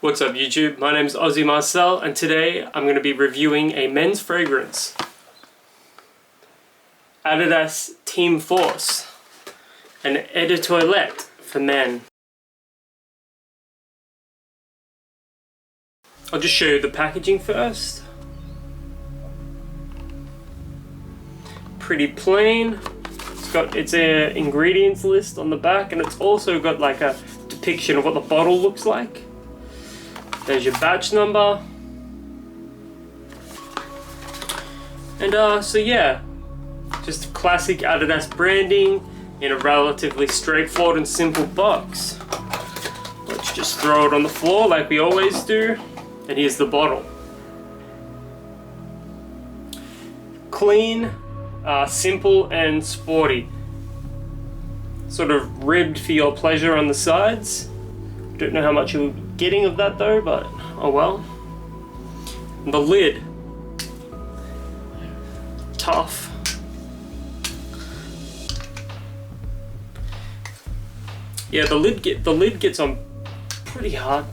What's up YouTube? My name is Ozzy Marcel and today I'm going to be reviewing a men's fragrance. Adidas Team Force, an Eau de Toilette for men. I'll just show you the packaging first. Pretty plain. It's an ingredients list on the back, and it's also got like a depiction of what the bottle looks like. There's your batch number. And so yeah, just classic Adidas branding in a relatively straightforward and simple box. Let's just throw it on the floor like we always do. And here's the bottle. Clean, simple and sporty. Sort of ribbed for your pleasure on the sides. Don't know how much you're getting of that though, but oh well. And the lid. Tough. Yeah, the lid gets on pretty hard.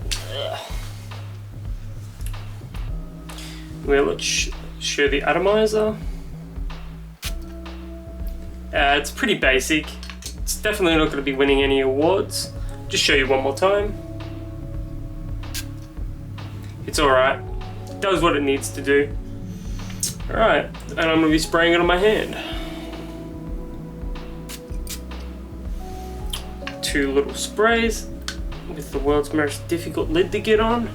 Well, let's show the atomizer. It's pretty basic. It's definitely not going to be winning any awards. Just show you one more time. It's alright. It does what it needs to do. Alright, and I'm going to be spraying it on my hand. Two little sprays with the world's most difficult lid to get on.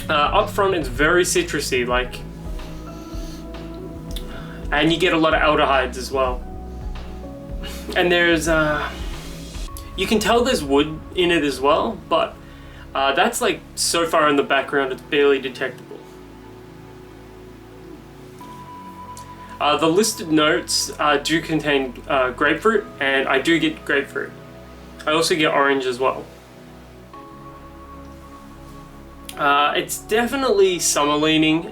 Up front it's very citrusy, like, and you get a lot of aldehydes as well. And there's you can tell there's wood in it as well, but that's like so far in the background it's barely detectable. The listed notes do contain grapefruit, and I do get grapefruit. I also get orange as well. It's definitely summer leaning.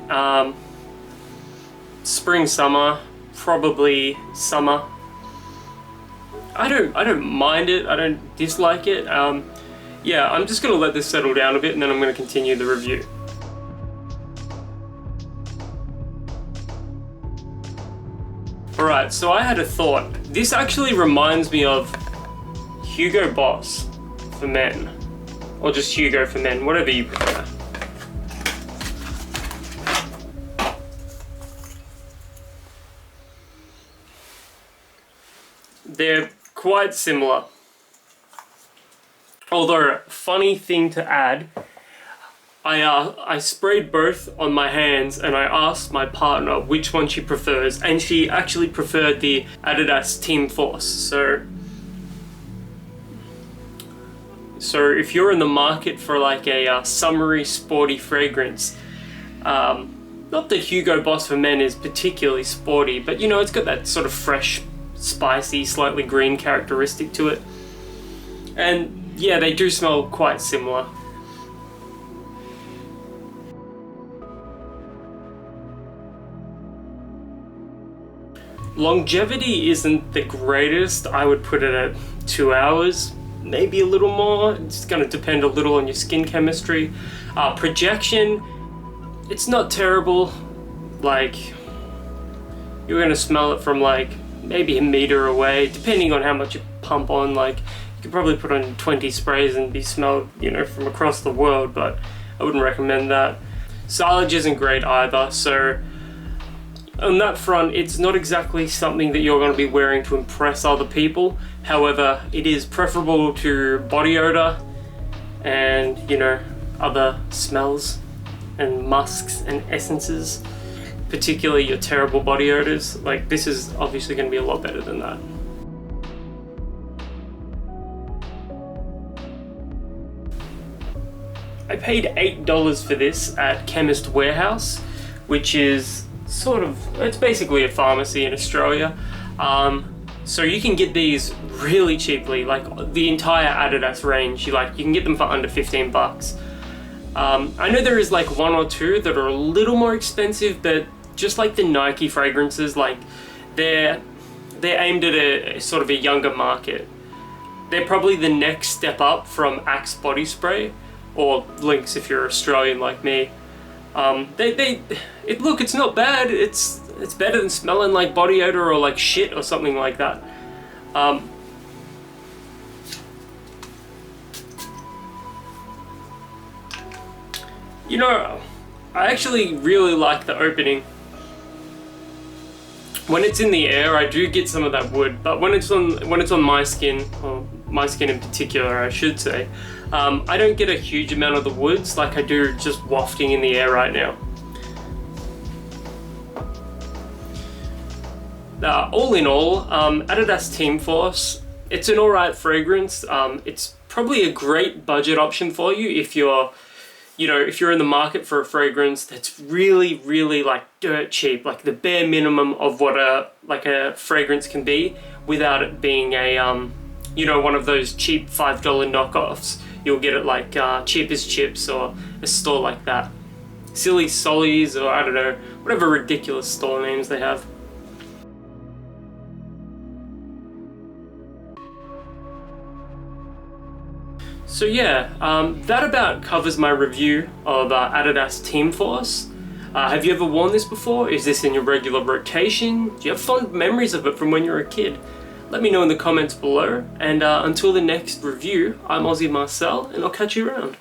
Spring, summer, probably summer. I don't mind it. I don't dislike it. Yeah, I'm just gonna let this settle down a bit, and then I'm gonna continue the review. Alright, so I had a thought. This actually reminds me of Hugo Boss for men. Or just Hugo for men, whatever you prefer. They're quite similar. Although, funny thing to add, I sprayed both on my hands and I asked my partner which one she prefers, and she actually preferred the Adidas Team Force. So if you're in the market for like a summery, sporty fragrance, not that Hugo Boss for Men is particularly sporty, but you know, it's got that sort of fresh, spicy, slightly green characteristic to it. And yeah, they do smell quite similar. Longevity isn't the greatest. I would put it at 2 hours. Maybe a little more. It's going to depend a little on your skin chemistry. Projection, it's not terrible. Like, you're going to smell it from like maybe a meter away, depending on how much you pump on. Like, you could probably put on 20 sprays and be smelled, you know, from across the world, but I wouldn't recommend that. Silage isn't great either, so on that front, it's not exactly something that you're going to be wearing to impress other people. However, it is preferable to body odor and, you know, other smells and musks and essences, particularly your terrible body odors. Like, this is obviously going to be a lot better than that. I paid $8 for this at Chemist Warehouse, which is it's basically a pharmacy in Australia. So you can get these really cheaply, like the entire Adidas range. You can get them for under 15 bucks. I know there is like one or two that are a little more expensive, but just like the Nike fragrances, like they're aimed at a sort of a younger market. they're probably the next step up from Axe body spray, or Lynx if you're Australian like me. Look, it's not bad. It's better than smelling like body odor or like shit or something like that. You know, I actually really like the opening. When it's in the air, I do get some of that wood, but when it's on my skin, or my skin in particular, I should say, I don't get a huge amount of the woods like I do just wafting in the air right now. All in all, Adidas Team Force, it's an alright fragrance. It's probably a great budget option for you if you're in the market for a fragrance that's really, really like dirt cheap, like the bare minimum of what a fragrance can be without it being a, one of those cheap $5 knockoffs. You'll get it like Cheap as Chips or a store like that. Silly Solly's, or I don't know, whatever ridiculous store names they have. So yeah, that about covers my review of Adidas Team Force. Have you ever worn this before? Is this in your regular rotation? Do you have fond memories of it from when you were a kid? Let me know in the comments below, and until the next review, I'm Aussie Marcel, and I'll catch you around.